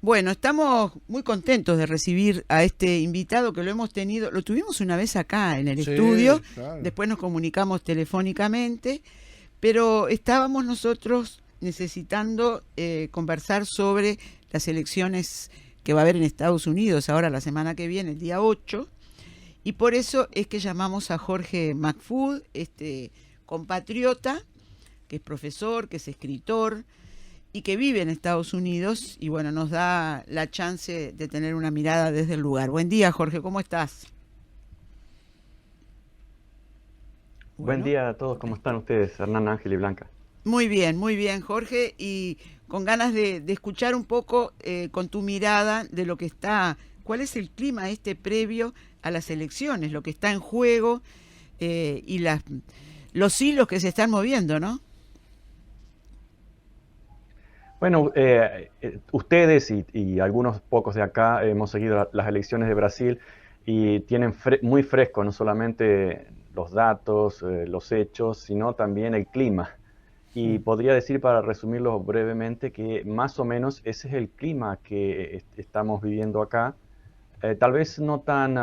Bueno, estamos muy contentos de recibir a este invitado que lo tuvimos una vez acá en el estudio, Sí, claro. después nos comunicamos telefónicamente, pero estábamos nosotros necesitando conversar sobre las elecciones que va a haber en Estados Unidos ahora la semana que viene, el día 8, y por eso es que llamamos a Jorge McFood, este compatriota, que es profesor, que es escritor, y que vive en Estados Unidos y bueno, nos da la chance de tener una mirada desde el lugar. Buen día, Jorge, ¿cómo estás? Buen Bueno, día a todos, ahí ¿cómo está. están ustedes? Hernán, Ángel y Blanca. Muy bien, Jorge, y con ganas de escuchar un poco con tu mirada de lo que está, cuál es el clima este previo a las elecciones, lo que está en juego y los hilos que se están moviendo, ¿no? Bueno, ustedes y algunos pocos de acá hemos seguido las elecciones de Brasil y tienen muy fresco no solamente los datos, los hechos, sino también el clima. Y Mm. podría decir, para resumirlo brevemente, que más o menos ese es el clima que estamos viviendo acá. Tal vez no tan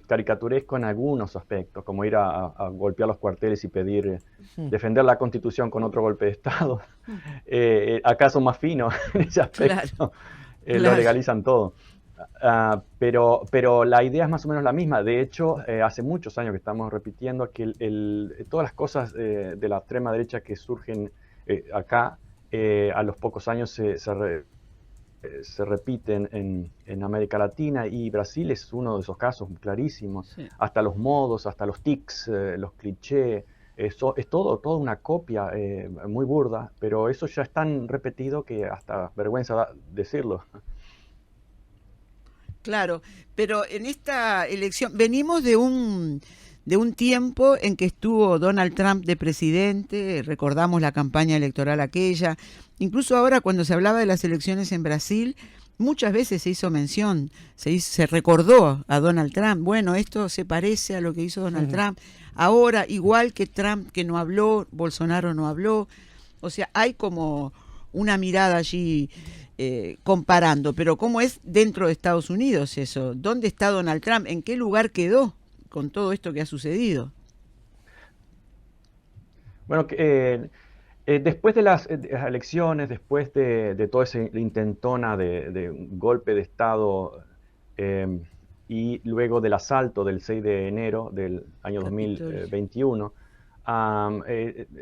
caricaturesco en algunos aspectos, como ir a golpear los cuarteles y pedir defender la Constitución con otro golpe de Estado. Acá son más finos en ese Claro, aspecto, lo claro. legalizan todo. Pero la idea es más o menos la misma. De hecho, hace muchos años que estamos repitiendo que todas las cosas de la extrema derecha que surgen acá, a los pocos años se repiten en América Latina, y Brasil es uno de esos casos clarísimos. Sí. Hasta los modos, hasta los tics, los clichés, eso es toda una copia muy burda, pero eso ya es tan repetido que hasta vergüenza da decirlo. Claro, pero en esta elección venimos de un tiempo en que estuvo Donald Trump de presidente, recordamos la campaña electoral aquella, incluso ahora cuando se hablaba de las elecciones en Brasil, muchas veces se hizo mención, se recordó a Donald Trump, bueno, esto se parece a lo que hizo Donald Trump, ahora igual que Trump que no habló, Bolsonaro no habló, o sea, hay como una mirada allí comparando, pero ¿cómo es dentro de Estados Unidos eso? ¿Dónde está Donald Trump? ¿En qué lugar quedó con todo esto que ha sucedido? Bueno, después de las elecciones, después de toda esa intentona de un golpe de Estado, eh, y luego del asalto del 6 de enero del año Capitolio. 2021,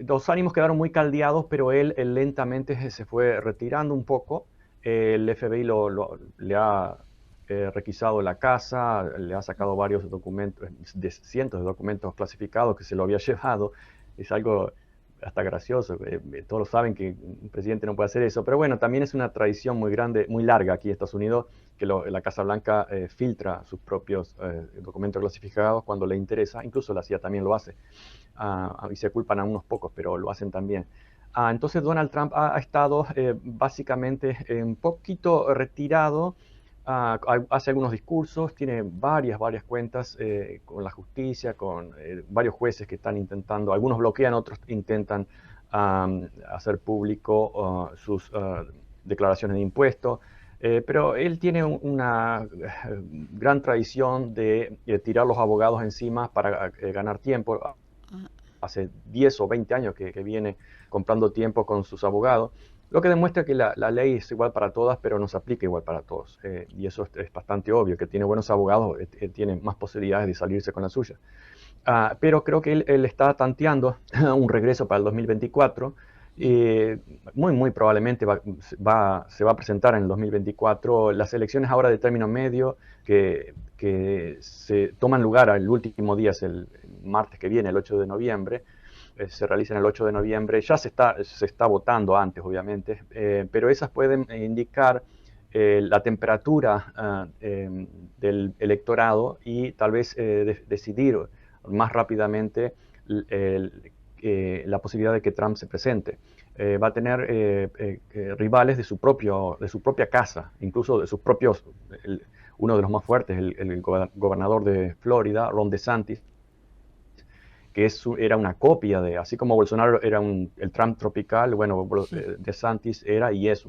los ánimos quedaron muy caldeados, pero él lentamente se fue retirando un poco. El FBI le ha requisado la casa, le ha sacado varios documentos, cientos de documentos clasificados que se lo había llevado. Es algo hasta gracioso. Todos saben que un presidente no puede hacer eso, pero bueno, también es una tradición muy grande, muy larga aquí en Estados Unidos, que la Casa Blanca filtra sus propios documentos clasificados cuando le interesa. Incluso la CIA también lo hace, y se culpan a unos pocos, pero lo hacen también. Entonces Donald Trump ha estado básicamente un poquito retirado. Hace algunos discursos, tiene varias cuentas con la justicia, con varios jueces que están intentando, algunos bloquean, otros intentan hacer público sus declaraciones de impuestos. Pero él tiene una gran tradición de tirar los abogados encima para ganar tiempo. Ah, Hace 10 o 20 años que viene comprando tiempo con sus abogados, lo que demuestra que la ley es igual para todas, pero no se aplica igual para todos. Y eso es bastante obvio, que tiene buenos abogados, tiene más posibilidades de salirse con la suya. Pero creo que él está tanteando un regreso para el 2024. mm, Muy probablemente se va a presentar en el 2024 las elecciones ahora de término medio, que se toman lugar el último día, es el martes que viene, el 8 de noviembre. Se realizan el 8 de noviembre. Ya se está votando antes, obviamente, pero esas pueden indicar la temperatura del electorado, y tal vez decidir más rápidamente la posibilidad de que Trump se presente. Va a tener rivales de su propia casa, incluso de sus propios, uno de los más fuertes, el gobernador de Florida, Ron DeSantis, que era una copia así como Bolsonaro era el Trump tropical. Bueno, sí. DeSantis era y es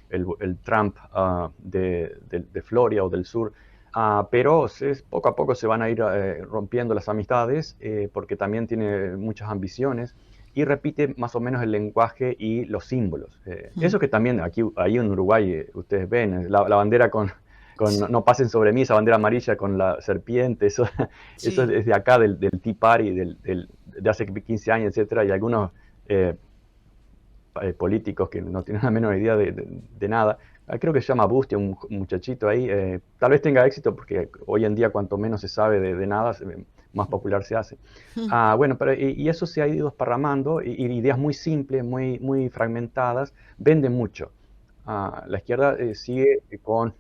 el Trump de Florida o del sur. Pero poco a poco se van a ir rompiendo las amistades porque también tiene muchas ambiciones y repite más o menos el lenguaje y los símbolos. Eso que también aquí ahí en Uruguay ustedes ven, la bandera con no pasen sobre mí, esa bandera amarilla con la serpiente, eso Sí. es de acá, del Tea Party, de hace 15 años, etcétera, y algunos políticos que no tienen la menor idea de nada. Creo que se llama Bustia, un muchachito ahí. Tal vez tenga éxito porque hoy en día cuanto menos se sabe de nada, más popular se hace. Bueno, pero y eso se ha ido esparramando y ideas muy simples, muy fragmentadas, venden mucho. La izquierda sigue con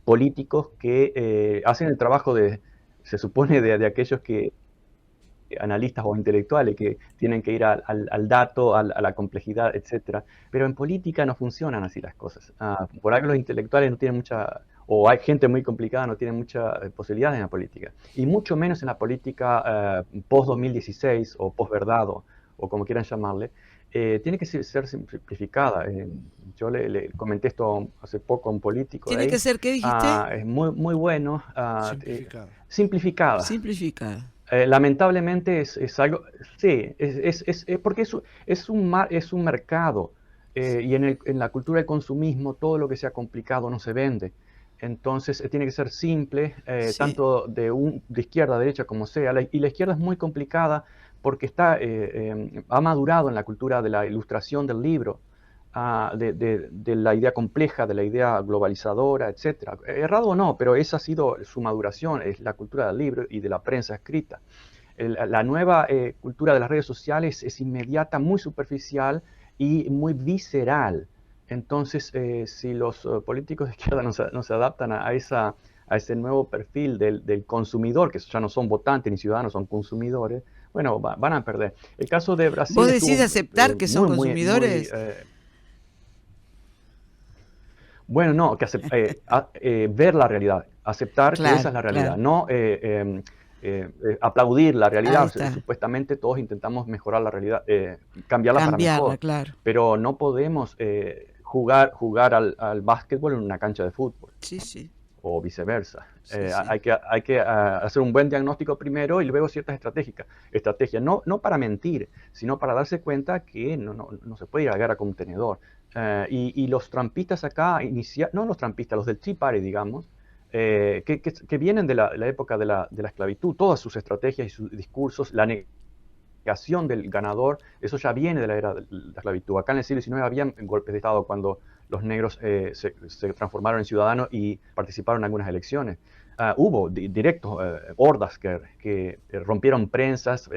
políticos que hacen el trabajo se supone, de aquellos que analistas o intelectuales que tienen que ir al dato, a la complejidad, etcétera. Pero en política no funcionan así las cosas. Por algo los intelectuales no tienen mucha, o hay gente muy complicada, no tienen muchas posibilidades en la política. Y mucho menos en la política post-2016 o post-verdad o como quieran llamarle. Tiene que ser simplificada. Yo le comenté esto hace poco a un político de ¿Tiene que ahí. ser, qué dijiste? Es muy bueno. Simplificada. Simplificada. Simplificada. Lamentablemente es algo, sí, porque es un mercado y en la cultura del consumismo todo lo que sea complicado no se vende. Entonces tiene que ser simple, Sí. tanto de izquierda a derecha como sea. Y la izquierda es muy complicada porque ha madurado en la cultura de la ilustración del libro, de la idea compleja, de la idea globalizadora, etcétera. Errado o no, pero esa ha sido su maduración, es la cultura del libro y de la prensa escrita. La nueva cultura de las redes sociales es inmediata, muy superficial y muy visceral. Entonces, si los políticos de izquierda no se adaptan a ese nuevo perfil del consumidor, que ya no son votantes ni ciudadanos, son consumidores, bueno, van a perder. El caso de ¿Vos Brasil decís estuvo aceptar que son consumidores? bueno, no, ver la realidad, aceptar que esa Claro, es la realidad, claro. no aplaudir la Ahí realidad. está. Supuestamente todos intentamos mejorar la realidad, cambiarla para Cambiarla, mejor, claro. pero no podemos jugar al básquetbol en una cancha de fútbol Sí, sí. o viceversa. Sí, sí. Hay que hacer un buen diagnóstico primero y luego ciertas estrategias, no para mentir, sino para darse cuenta que no se puede ir a la guerra con un tenedor. Y los trampistas acá, no los trampistas, los del Tea Party, digamos, que vienen de la época de la esclavitud, todas sus estrategias y sus discursos, la negación del ganador, eso ya viene de la era de la esclavitud. Acá en el siglo XIX habían golpes de Estado cuando los negros se transformaron en ciudadanos y participaron en algunas elecciones. Hubo directos, hordas que rompieron prensas,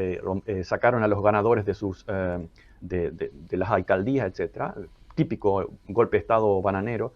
sacaron a los ganadores de las alcaldías, etcétera. Típico golpe de Estado bananero.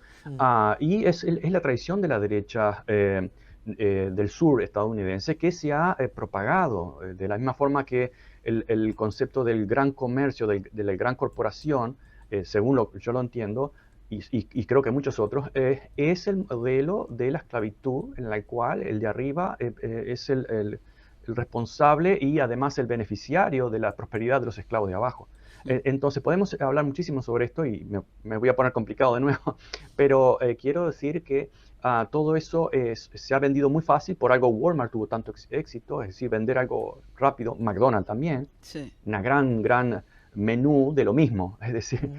Y es la tradición de la derecha del sur estadounidense que se ha propagado de la misma forma que el concepto del gran comercio, de la gran corporación, según yo lo entiendo, y creo que muchos otros, es el modelo de la esclavitud en la cual el de arriba es el responsable y además el beneficiario de la prosperidad de los esclavos de abajo. Entonces podemos hablar muchísimo sobre esto y me voy a poner complicado de nuevo, pero quiero decir que todo eso se ha vendido muy fácil, por algo Walmart tuvo tanto éxito, es decir, vender algo rápido, McDonald's también, Sí. una gran menú de lo mismo. Es decir,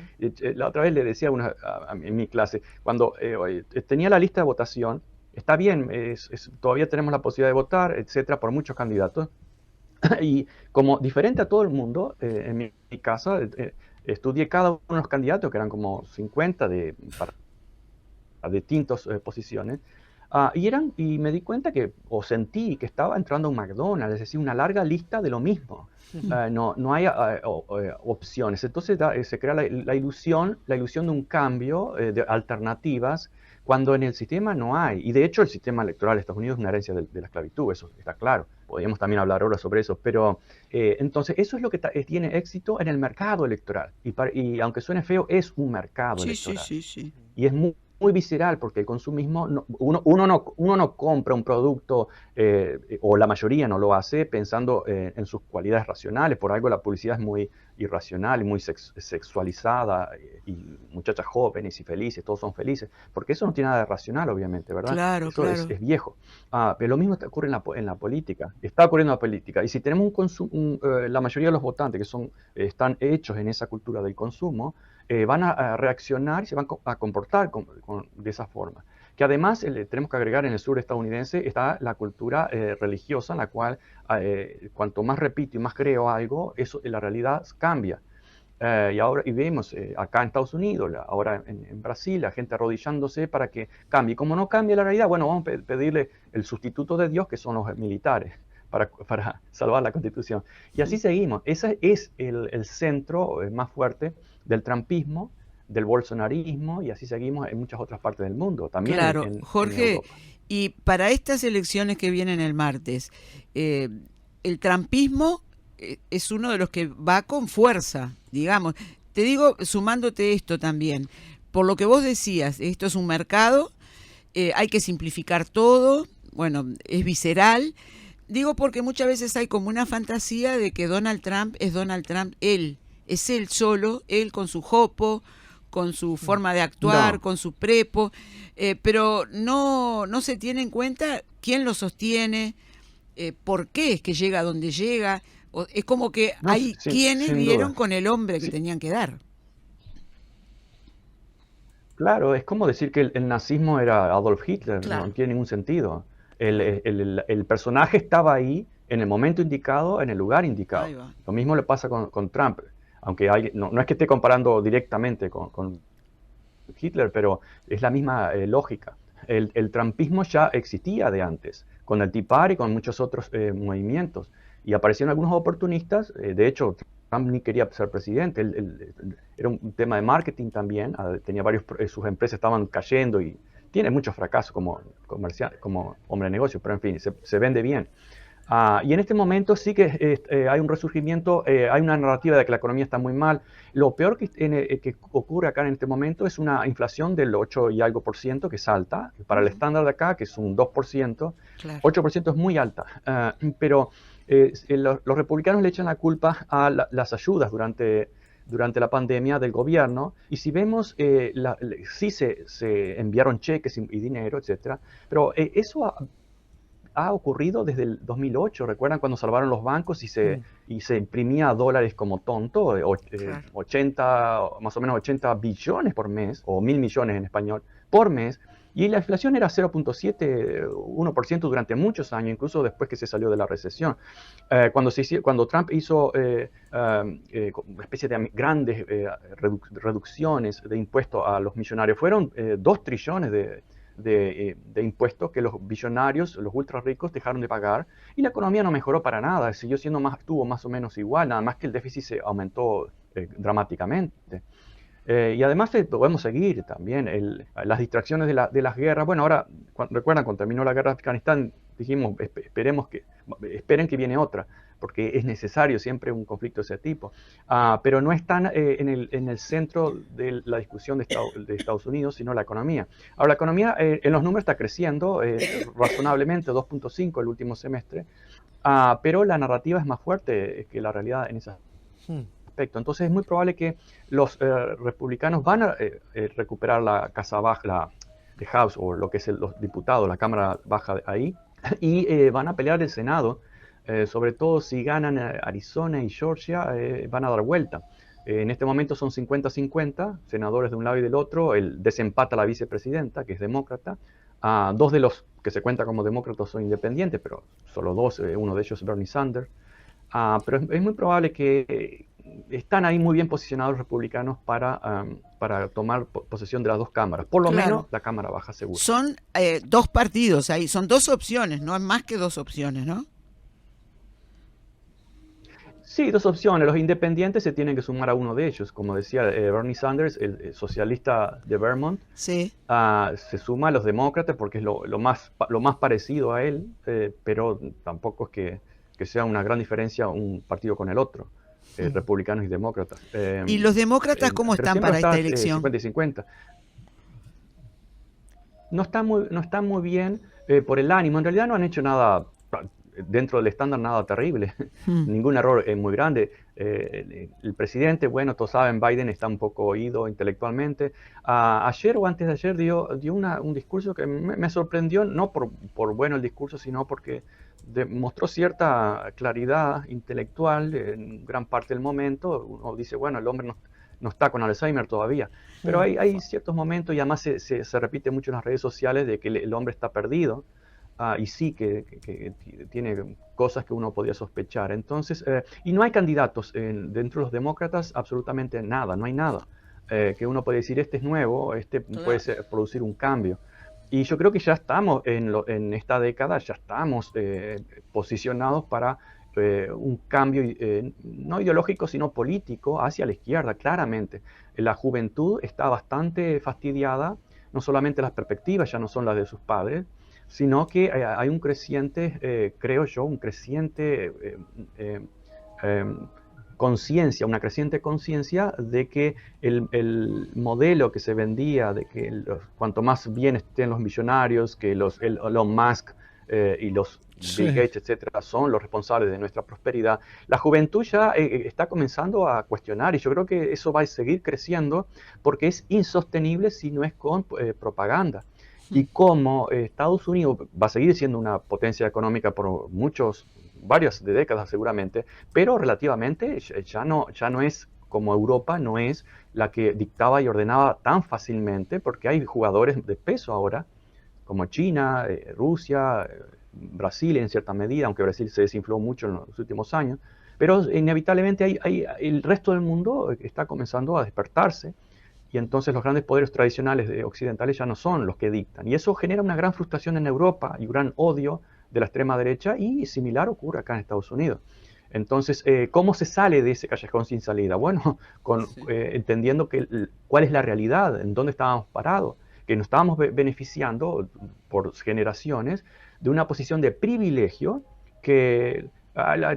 la otra vez le decía en mi clase, cuando tenía la lista de votación, está bien, todavía tenemos la posibilidad de votar, etcétera, por muchos candidatos. Y como diferente a todo el mundo, en mi casa, estudié cada uno de los candidatos, que eran como 50 para distintas posiciones, y me di cuenta o sentí que estaba entrando a un McDonald's, es decir, una larga lista de lo mismo. No hay opciones. Entonces se crea la ilusión de un cambio, de alternativas, cuando en el sistema no hay. Y de hecho el sistema electoral de Estados Unidos es una herencia de la esclavitud, eso está claro. Podríamos también hablar ahora sobre eso, pero entonces eso es lo que tiene éxito en el mercado electoral. Y aunque suene feo, es un mercado Sí, sí, electoral. sí, sí. Y es muy visceral porque el consumismo, uno no compra un producto, o la mayoría no lo hace pensando en sus cualidades racionales. Por algo la publicidad es muy irracional y muy sexualizada, y muchachas jóvenes y felices, todos son felices, porque eso no tiene nada de racional, obviamente, ¿verdad? Claro, Eso claro. es viejo. Pero lo mismo ocurre en la política, está ocurriendo en la política. Y si tenemos la mayoría de los votantes que están hechos en esa cultura del consumo, van a reaccionar y se van a comportar de esa forma. Que además tenemos que agregar, en el sur estadounidense está la cultura religiosa, en la cual cuanto más repito y más creo algo, eso la realidad cambia. Y vemos acá en Estados Unidos, ahora en Brasil, la gente arrodillándose para que cambie. Como no cambia la realidad, bueno, vamos a pedirle el sustituto de Dios, que son los militares, para salvar la Constitución. Y así seguimos. Ese es el centro más fuerte del trumpismo, del bolsonarismo, y así seguimos en muchas otras partes del mundo, también Claro, en Jorge, Europa. y para estas elecciones que vienen el martes, eh, el trampismo es uno de los que va con fuerza, digamos. Te digo, sumándote esto también, por lo que vos decías, esto es un mercado, hay que simplificar todo, bueno, es visceral. Digo porque muchas veces hay como una fantasía de que Donald Trump es Donald Trump, él, es él solo, él con su jopo, con su forma de actuar, No, con su prepo, pero no se tiene en cuenta quién lo sostiene, por qué es que llega a donde llega. Es como que no, hay quienes sin dieron duda. con el hombre que Sí, tenían que dar. claro, es como decir que el nazismo era Adolf Hitler, no Claro. tiene ningún sentido. El personaje estaba ahí en el momento indicado, en el lugar Ahí indicado. va. Lo mismo le pasa con Trump, aunque no es que esté comparando directamente con Hitler, pero es la misma lógica. El trumpismo ya existía de antes, con el Tea Party y con muchos otros movimientos. Y aparecieron algunos oportunistas, de hecho, Trump ni quería ser presidente, era un tema de marketing también, tenía sus empresas estaban cayendo y tiene muchos fracasos como hombre de negocio, pero en fin, se vende bien. Y en este momento sí que hay un resurgimiento, hay una narrativa de que la economía está muy mal. Lo peor que ocurre acá en este momento es una inflación del 8 y algo por ciento, que es alta. Para el estándar de acá, que es un 2%, Claro. 8% es muy alta. Pero los republicanos le echan la culpa a las ayudas durante la pandemia del gobierno. Y si vemos, sí se enviaron cheques y dinero, etcétera, pero eso ha ocurrido desde el 2008. ¿Recuerdan cuando salvaron los bancos Mm, y se imprimía dólares como tonto? claro. 80, más o menos 80 billones por mes, o 1.000 millones en español, por mes. Y la inflación era 0,71% durante muchos años, incluso después que se salió de la recesión. Cuando Trump hizo una especie de grandes reducciones de impuestos a los millonarios, fueron 2 trillones de impuestos que los billonarios, los ultra ricos, dejaron de pagar, y la economía no mejoró para nada, siguió siendo estuvo más o menos igual, nada más que el déficit se aumentó dramáticamente. Y además podemos seguir también las distracciones de las guerras. Bueno, ahora, recuerdan, cuando terminó la guerra de Afganistán, dijimos, esperen que viene otra, porque es necesario siempre un conflicto de ese tipo. Pero no están en el centro de la discusión de Estados Unidos, sino la economía. Ahora, la economía en los números está creciendo razonablemente, 2,5 el último semestre, pero la narrativa es más fuerte que la realidad en ese aspecto. Entonces es muy probable que los republicanos van a recuperar la Casa Baja, the House, o lo que es los diputados, la Cámara Baja de ahí, y van a pelear el Senado. Sobre todo si ganan Arizona y Georgia, van a dar vuelta. En este momento son 50-50, senadores de un lado y del otro. El desempata la vicepresidenta, que es demócrata. Dos de los que se cuentan como demócratas son independientes, pero solo dos, uno de ellos es Bernie Sanders. Pero es muy probable que están ahí muy bien posicionados los republicanos para tomar posesión de las dos cámaras, por lo menos Claro. la Cámara Baja seguro. Son dos partidos ahí, son dos opciones, no es más que dos opciones, ¿no? Sí, dos opciones. Los independientes se tienen que sumar a uno de ellos. Como decía Bernie Sanders, el socialista de Vermont, Sí. se suma a los demócratas porque es lo más parecido a él, pero tampoco es que sea una gran diferencia un partido con el otro, Mm. republicanos y demócratas. ¿Y los demócratas cómo Pero están siempre para esta está elección? 50 y 50. No está muy bien por el ánimo. En realidad no han hecho nada dentro del estándar nada terrible, Mm. ningún error muy grande. El presidente, bueno, todos saben, Biden está un poco oído intelectualmente. Ayer o antes de ayer dio un discurso que me sorprendió, no por bueno el discurso, sino porque demostró cierta claridad intelectual en gran parte del momento. Uno dice, bueno, el hombre no está con Alzheimer todavía, pero Mm. hay ciertos momentos, y además se repite mucho en las redes sociales, de que el hombre está perdido. Y sí que tiene cosas que uno podía sospechar. Entonces, y no hay candidatos dentro de los demócratas, absolutamente nada, no hay nada que uno puede decir, este es nuevo, este puede Claro. producir un cambio. Y yo creo que ya estamos en esta década, ya estamos posicionados para un cambio, no ideológico, sino político, hacia la izquierda, claramente. La juventud está bastante fastidiada, no solamente las perspectivas ya no son las de sus padres, sino que hay un creciente, creo yo, un creciente eh, eh, conciencia, una creciente conciencia de que el modelo que se vendía, de que cuanto más bien estén los millonarios, que Elon Musk y los Bill Sí. Gates, etcétera, son los responsables de nuestra prosperidad, la juventud ya está comenzando a cuestionar, y yo creo que eso va a seguir creciendo porque es insostenible si no es con propaganda. Mm. Y como Estados Unidos va a seguir siendo una potencia económica por varias de décadas seguramente, pero relativamente ya no es como Europa, no es la que dictaba y ordenaba tan fácilmente, porque hay jugadores de peso ahora, como China, Rusia, Brasil en cierta medida, aunque Brasil se desinfló mucho en los últimos años, pero inevitablemente el resto del mundo está comenzando a despertarse, y entonces los grandes poderes tradicionales occidentales ya no son los que dictan. Y eso genera una gran frustración en Europa y un gran odio de la extrema derecha, y similar ocurre acá en Estados Unidos. Entonces, ¿cómo se sale de ese callejón sin salida? Bueno, Sí. entendiendo cuál es la realidad, en dónde estábamos parados, que nos estábamos beneficiando por generaciones de una posición de privilegio que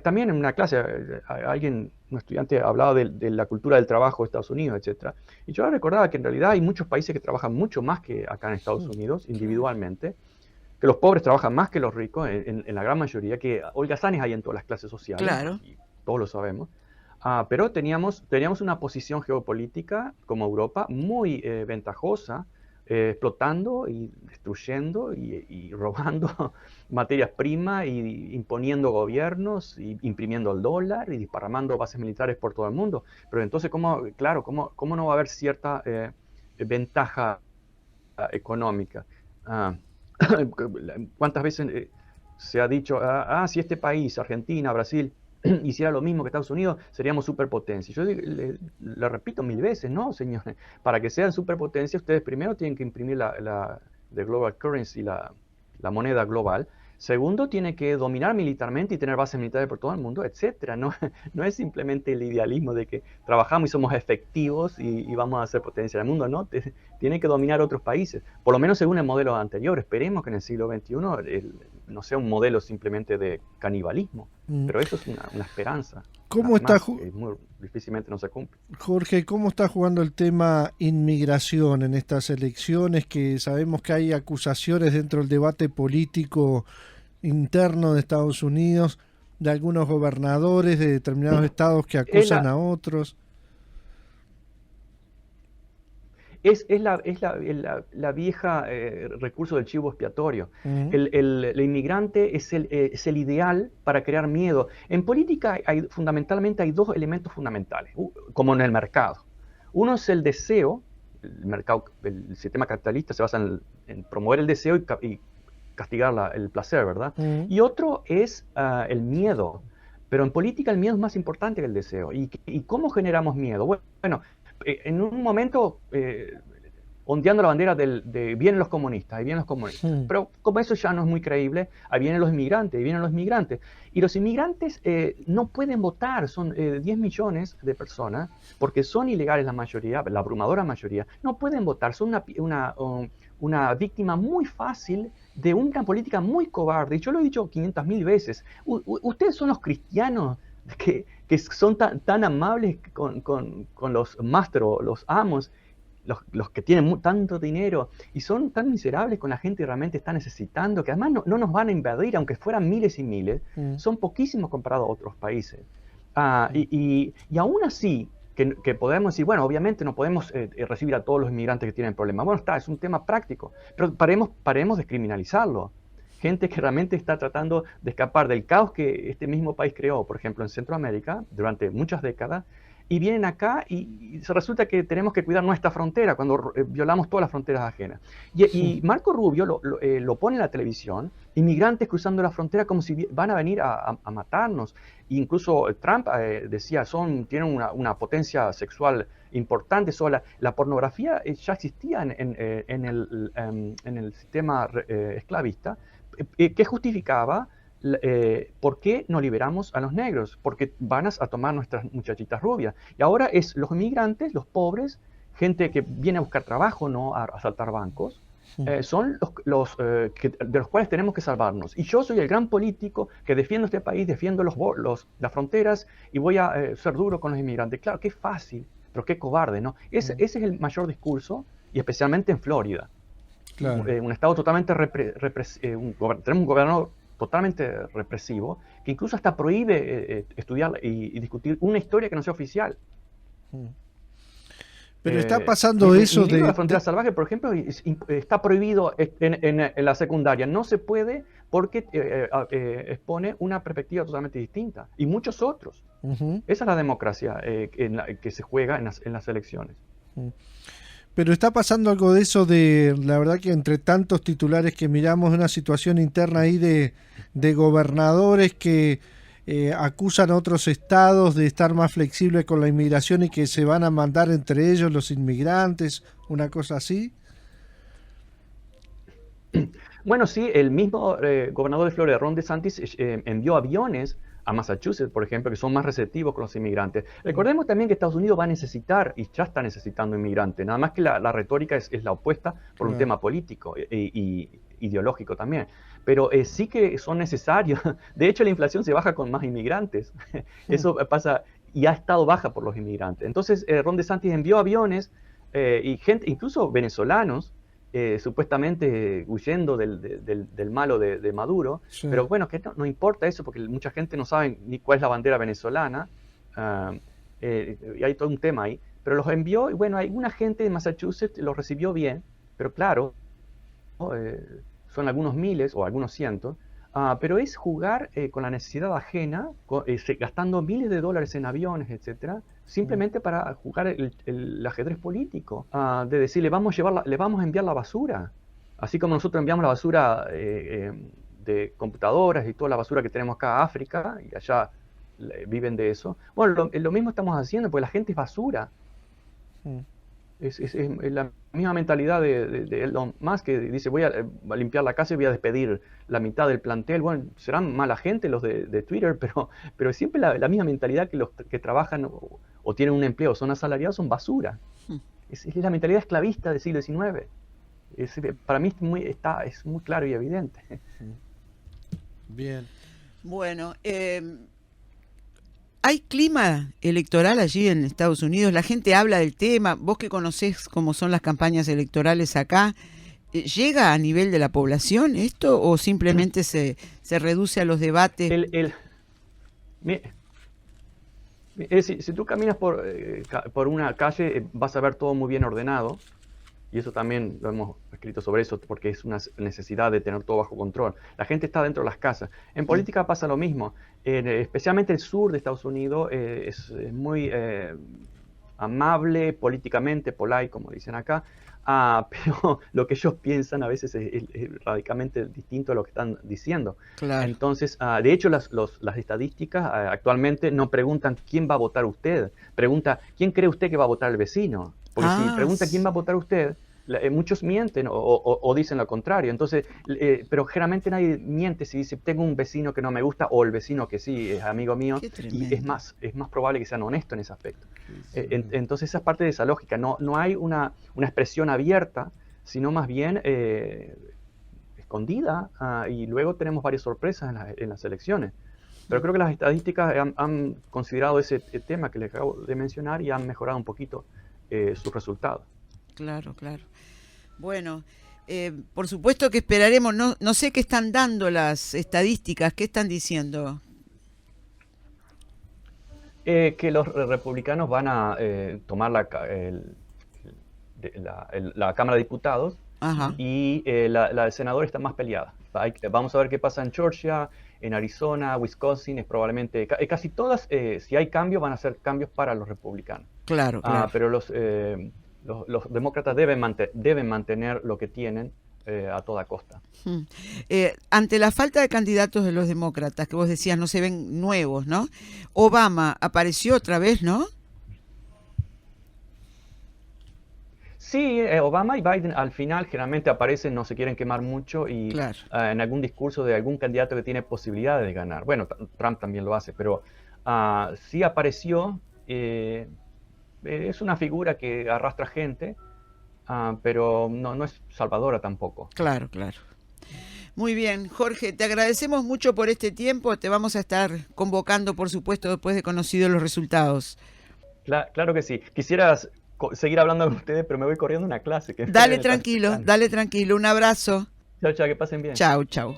también en una clase un estudiante hablaba de la cultura del trabajo de Estados Unidos, etcétera. Y yo recordaba que en realidad hay muchos países que trabajan mucho más que acá en Estados Unidos, Claro. individualmente, que los pobres trabajan más que los ricos, en la gran mayoría, que holgazanes hay en todas las clases sociales, Claro. y todos lo sabemos. Pero teníamos una posición geopolítica como Europa muy ventajosa, explotando y destruyendo y robando materias primas, y imponiendo gobiernos, y imprimiendo el dólar y disparando bases militares por todo el mundo. Pero entonces, claro, cómo no va a haber cierta ventaja económica? Ah, ¿Cuántas veces se ha dicho, si este país, Argentina, Brasil, hiciera lo mismo que Estados Unidos, seríamos superpotencia? Yo le repito 1000 veces, no, señores, para que sean superpotencia, ustedes primero tienen que imprimir the global currency, la moneda global. Segundo, tiene que dominar militarmente y tener bases militares por todo el mundo, etcétera. No, no es simplemente el idealismo de que trabajamos y somos efectivos y vamos a ser potencia del mundo, no. Tiene que dominar otros países, por lo menos según el modelo anterior. Esperemos que en el siglo XXI no sea un modelo simplemente de canibalismo, Mm. pero eso es una esperanza, ¿Cómo nada está, más, que muy difícilmente no se cumple. Jorge, cómo está jugando el tema inmigración en estas elecciones? Que sabemos que hay acusaciones dentro del debate político interno de Estados Unidos de algunos gobernadores de determinados estados que Es acusan la, a otros. es la vieja recurso del chivo expiatorio. Mm. El inmigrante es el ideal para crear miedo. En política fundamentalmente hay dos elementos fundamentales, como en el mercado. Uno es el deseo. El sistema capitalista se basa en promover el deseo y castigar el placer, ¿verdad? Mm. Y otro es el miedo. Pero en política el miedo es más importante que el deseo. ¿Y cómo generamos miedo? Bueno, en un momento ondeando la bandera de vienen los comunistas, ahí vienen los comunistas. Mm. Pero como eso ya no es muy creíble, ahí vienen los inmigrantes, ahí vienen los inmigrantes. Y los inmigrantes no pueden votar, son 10 millones de personas, porque son ilegales la mayoría, la abrumadora mayoría, no pueden votar, son una víctima muy fácil de una política muy cobarde. Y yo lo he dicho 500.000 veces. Ustedes son los cristianos que son tan amables con los mastros, los amos, los que tienen tanto dinero y son tan miserables con la gente que realmente está necesitando, que además no nos van a invadir, aunque fueran miles y miles, son poquísimos comparados a otros países. Y aún así, que podemos decir, bueno, obviamente no podemos recibir a todos los inmigrantes que tienen problemas. Bueno, es un tema práctico, pero paremos de criminalizarlo. Gente que realmente está tratando de escapar del caos que este mismo país creó, por ejemplo, en Centroamérica, durante muchas décadas, y vienen acá y se resulta que tenemos que cuidar nuestra frontera cuando violamos todas las fronteras ajenas. Y Marco Rubio lo pone en la televisión, inmigrantes cruzando la frontera como si van a venir a matarnos. E incluso Trump decía, tienen una potencia sexual importante. La pornografía ya existía en el sistema esclavista, que justificaba ¿por qué no liberamos a los negros? Porque van a tomar nuestras muchachitas rubias. Y ahora es los inmigrantes, los pobres, gente que viene a buscar trabajo, no a asaltar bancos, son de los cuales tenemos que salvarnos. Y yo soy el gran político que defiendo este país, defiendo las fronteras y voy a ser duro con los inmigrantes. Claro, qué fácil, pero qué cobarde, ¿no? Ese es el mayor discurso, y especialmente en Florida. Claro. Un estado totalmente tenemos un gobernador totalmente represivo, que incluso hasta prohíbe estudiar y discutir una historia que no sea oficial. Pero está pasando eso de... La frontera salvaje, por ejemplo, está prohibido en la secundaria. No se puede porque expone una perspectiva totalmente distinta. Y muchos otros. Esa es la democracia que se juega en las elecciones. Pero está pasando algo de eso la verdad que entre tantos titulares que miramos, una situación interna ahí de gobernadores que acusan a otros estados de estar más flexibles con la inmigración y que se van a mandar entre ellos los inmigrantes, una cosa así. Bueno, sí, el mismo gobernador de Florida, Ron DeSantis, envió aviones a Massachusetts, por ejemplo, que son más receptivos con los inmigrantes. Recordemos también que Estados Unidos va a necesitar, y ya está necesitando inmigrantes, nada más que la retórica es la opuesta por un tema político y ideológico también. Pero sí que son necesarios. De hecho, la inflación se baja con más inmigrantes. Eso pasa y ha estado baja por los inmigrantes. Entonces, Ron DeSantis envió aviones y gente, incluso venezolanos, supuestamente huyendo del malo de Maduro, sí. Pero bueno, que no importa eso, porque mucha gente no sabe ni cuál es la bandera venezolana, y hay todo un tema ahí, pero los envió, y bueno, alguna gente de Massachusetts los recibió bien, pero claro, son algunos miles o algunos cientos, pero es jugar con la necesidad ajena, gastando miles de dólares en aviones, etcétera, simplemente para jugar el ajedrez político, de decir, le vamos a enviar la basura, así como nosotros enviamos la basura de computadoras y toda la basura que tenemos acá a África, y allá viven de eso. Bueno, lo mismo estamos haciendo, porque la gente es basura. Es la misma mentalidad de Elon Musk, que dice, voy a limpiar la casa y voy a despedir la mitad del plantel. Bueno, serán mala gente los de Twitter, pero siempre la misma mentalidad que los que trabajan o tienen un empleo, son asalariados, son basura. Es la mentalidad esclavista del siglo XIX. Para mí es muy claro y evidente. Bien. Bueno, ¿hay clima electoral allí en Estados Unidos? La gente habla del tema. Vos que conocés cómo son las campañas electorales acá, ¿llega a nivel de la población esto o simplemente se reduce a los debates? Si tú caminas por una calle, vas a ver todo muy bien ordenado. Y eso también lo hemos escrito sobre eso, porque es una necesidad de tener todo bajo control. La gente está dentro de las casas. En política pasa lo mismo. Especialmente el sur de Estados Unidos es muy amable políticamente, polite, como dicen acá. Pero lo que ellos piensan a veces es radicalmente distinto a lo que están diciendo. Claro. Entonces, de hecho, las estadísticas actualmente no preguntan quién va a votar usted. Pregunta, ¿quién cree usted que va a votar el vecino? Porque si pregunta quién va a votar usted, muchos mienten o dicen lo contrario. Entonces, pero generalmente nadie miente si dice, tengo un vecino que no me gusta o el vecino que sí es amigo mío. Y es más probable que sean honestos en ese aspecto. Entonces, esa es parte de esa lógica. No hay una expresión abierta, sino más bien escondida, y luego tenemos varias sorpresas en las elecciones. Pero creo que las estadísticas han considerado ese tema que les acabo de mencionar y han mejorado un poquito sus resultados. Claro, claro. Bueno, por supuesto que esperaremos, no sé qué están dando las estadísticas, qué están diciendo. Que los republicanos van a tomar la Cámara de Diputados Ajá, y la de senadores está más peleada. Vamos a ver qué pasa en Georgia, en Arizona, Wisconsin, es probablemente, casi todas, si hay cambios, van a ser cambios para los republicanos. claro, claro. Pero los demócratas deben mantener lo que tienen a toda costa. Mm. Ante la falta de candidatos de los demócratas, que vos decías no se ven nuevos, ¿no? Obama apareció otra vez, ¿no? Sí, Obama y Biden al final generalmente aparecen, no se quieren quemar mucho y Claro. en algún discurso de algún candidato que tiene posibilidades de ganar. Bueno, Trump también lo hace, pero sí apareció. Es una figura que arrastra gente, pero no es salvadora tampoco. Claro, claro. Muy bien, Jorge, te agradecemos mucho por este tiempo. Te vamos a estar convocando, por supuesto, después de conocidos los resultados. Claro que sí. Quisieras seguir hablando con ustedes, pero me voy corriendo a una clase. Que me está Dale esperando. tranquilo. Un abrazo. Chao, chao, que pasen bien. Chau, chau.